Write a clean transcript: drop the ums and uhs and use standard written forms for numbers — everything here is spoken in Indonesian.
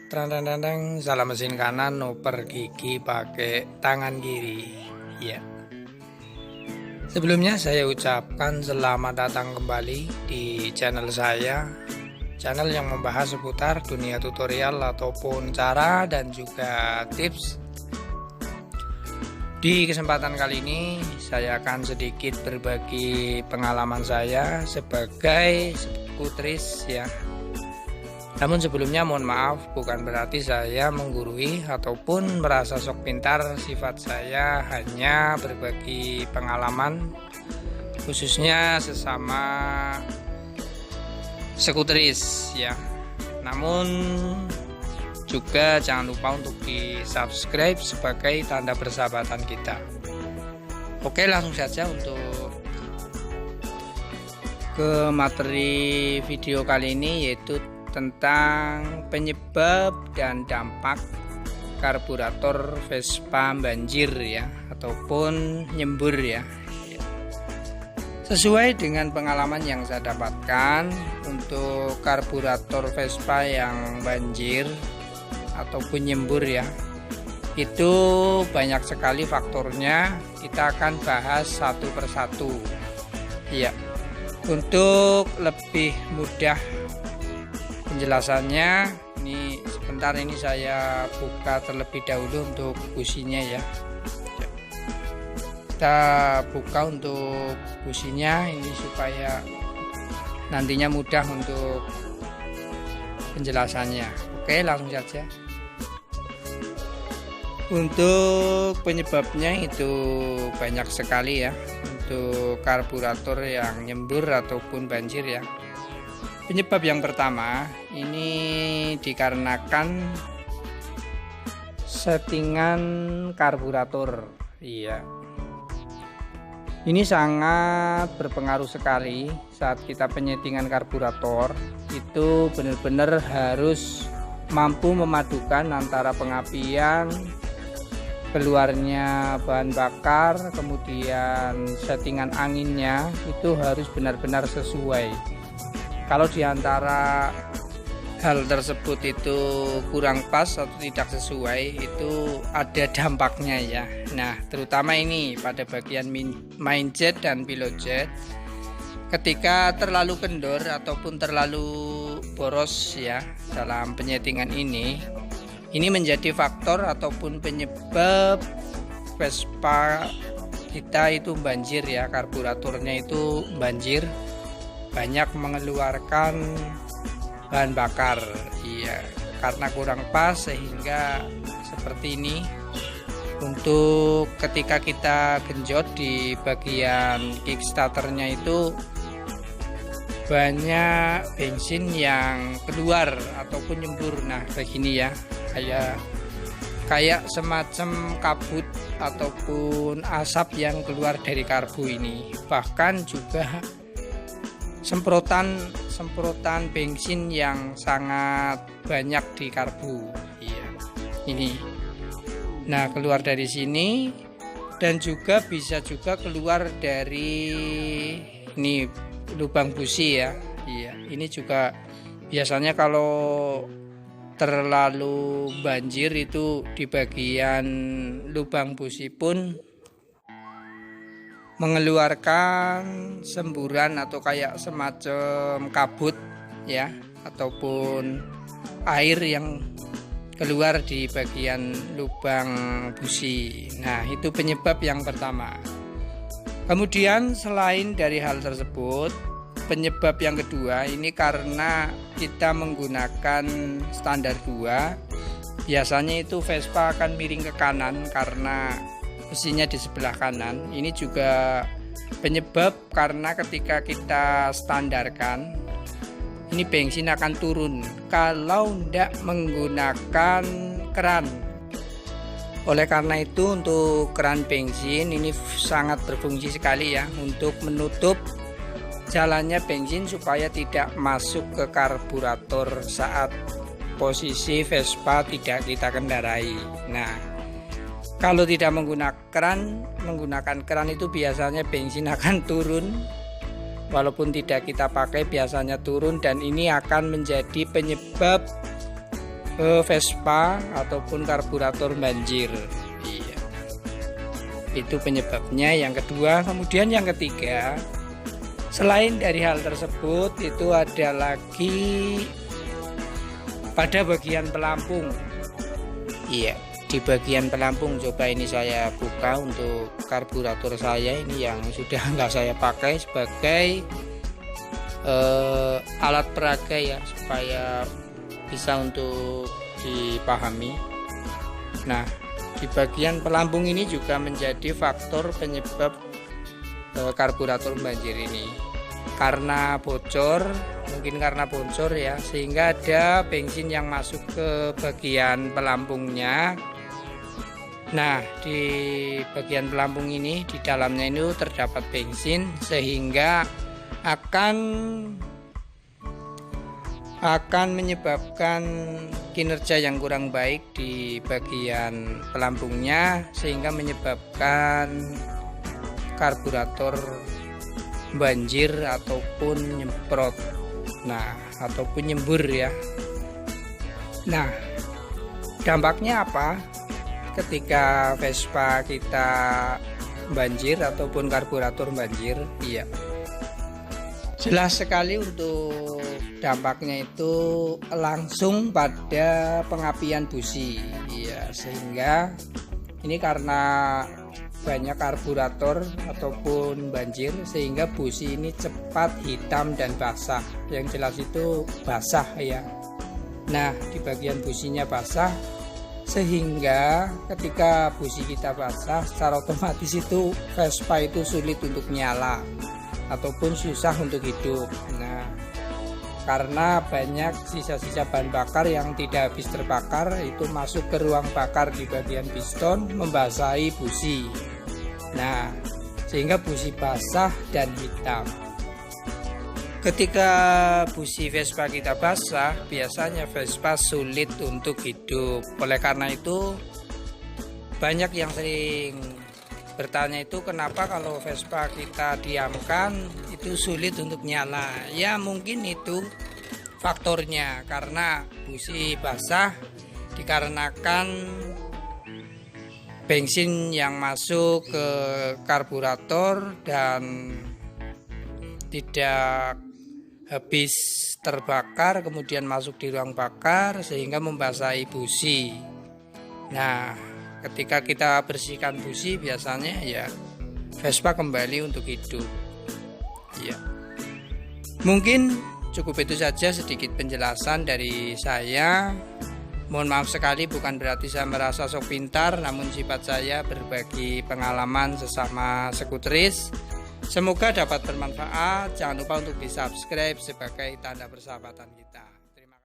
Trang salah mesin kanan oper gigi pakai tangan kiri. Ya. Sebelumnya saya ucapkan selamat datang kembali di channel saya. Channel yang membahas seputar dunia tutorial ataupun cara dan juga tips. Di kesempatan kali ini saya akan sedikit berbagi pengalaman saya sebagai skutris ya. Namun sebelumnya mohon maaf, bukan berarti saya menggurui ataupun merasa sok pintar. Sifat saya hanya berbagi pengalaman, khususnya sesama skutris ya. Namun juga jangan lupa untuk di subscribe sebagai tanda persahabatan kita. Oke, langsung saja untuk ke materi video kali ini, yaitu tentang penyebab dan dampak karburator Vespa banjir ya, ataupun nyembur ya. Sesuai dengan pengalaman yang saya dapatkan, untuk karburator Vespa yang banjir ataupun nyembur ya, itu banyak sekali faktornya. Kita akan bahas satu persatu ya. Untuk lebih mudah penjelasannya, ini sebentar, ini saya buka terlebih dahulu untuk businya ya. Kita buka untuk businya ini supaya nantinya mudah untuk penjelasannya. Oke, langsung saja. Untuk penyebabnya itu banyak sekali ya, untuk karburator yang nyembur ataupun banjir ya. Penyebab yang pertama ini dikarenakan settingan karburator. Iya. Ini sangat berpengaruh sekali saat kita penyetingan karburator. Itu benar-benar harus mampu memadukan antara pengapian, keluarnya bahan bakar, kemudian settingan anginnya itu harus benar-benar sesuai. Kalau diantara hal tersebut itu kurang pas atau tidak sesuai, itu ada dampaknya ya. Nah, terutama ini pada bagian main jet dan pilot jet. Ketika terlalu kendor ataupun terlalu boros ya dalam penyetingan ini menjadi faktor ataupun penyebab Vespa kita itu banjir ya, karburatornya itu banjir, banyak mengeluarkan bahan bakar iya, karena kurang pas sehingga seperti ini. Untuk ketika kita genjot di bagian kickstarternya itu banyak bensin yang keluar ataupun nyembur. Nah, begini ya, kayak semacam kabut ataupun asap yang keluar dari karbu ini. Bahkan juga semprotan bensin yang sangat banyak di karbu. Iya. Ini. Nah, keluar dari sini dan juga bisa juga keluar dari ini lubang busi ya. Iya, ini juga biasanya kalau terlalu banjir itu di bagian lubang busi pun mengeluarkan semburan atau kayak semacam kabut ya, ataupun air yang keluar di bagian lubang busi. Nah, itu penyebab yang pertama. Kemudian selain dari hal tersebut, penyebab yang kedua ini karena kita menggunakan standar 2. Biasanya itu Vespa akan miring ke kanan karena mesinnya di sebelah kanan. Ini juga penyebab karena ketika kita standarkan, ini bensin akan turun kalau tidak menggunakan keran. Oleh karena itu, untuk keran bensin ini sangat berfungsi sekali ya, untuk menutup jalannya bensin supaya tidak masuk ke karburator saat posisi Vespa tidak kita kendarai. Nah, kalau tidak menggunakan keran itu biasanya bensin akan turun. Walaupun tidak kita pakai biasanya turun, dan ini akan menjadi penyebab Vespa ataupun karburator banjir. Iya. Itu penyebabnya. Yang kedua, kemudian yang ketiga, selain dari hal tersebut, itu ada lagi pada bagian pelampung. Iya, di bagian pelampung. Coba ini saya buka untuk karburator saya ini yang sudah nggak saya pakai sebagai alat peraga ya, supaya bisa untuk dipahami. Nah, di bagian pelampung ini juga menjadi faktor penyebab karburator banjir ini, karena bocor, mungkin karena bocor ya, sehingga ada bensin yang masuk ke bagian pelampungnya. Nah, di bagian pelampung ini, di dalamnya itu terdapat bensin, sehingga akan menyebabkan kinerja yang kurang baik di bagian pelampungnya, sehingga menyebabkan karburator banjir ataupun nyemprot, nah ataupun nyembur ya. Nah, dampaknya apa ketika Vespa kita banjir ataupun karburator banjir? Iya, jelas sekali untuk dampaknya itu langsung pada pengapian busi. Iya, sehingga ini karena banyak karburator ataupun banjir, sehingga busi ini cepat hitam dan basah. Yang jelas itu basah ya. Nah, di bagian businya basah, sehingga ketika busi kita basah, secara otomatis itu Vespa itu sulit untuk nyala ataupun susah untuk hidup. Nah, karena banyak sisa-sisa bahan bakar yang tidak habis terbakar itu masuk ke ruang bakar di bagian piston, membasahi busi. Nah, sehingga busi basah dan hitam. Ketika busi Vespa kita basah, biasanya Vespa sulit untuk hidup. Oleh karena itu, banyak yang sering bertanya itu, kenapa kalau Vespa kita diamkan itu sulit untuk nyala. Ya mungkin itu faktornya, karena busi basah dikarenakan bensin yang masuk ke karburator dan tidak habis terbakar, kemudian masuk di ruang bakar sehingga membasahi busi. Nah, ketika kita bersihkan busi, biasanya ya Vespa kembali untuk hidup. Ya, mungkin cukup itu saja sedikit penjelasan dari saya. Mohon maaf sekali, bukan berarti saya merasa sok pintar, namun sifat saya berbagi pengalaman sesama skuteris. Semoga dapat bermanfaat. Jangan lupa untuk di subscribe sebagai tanda persahabatan kita.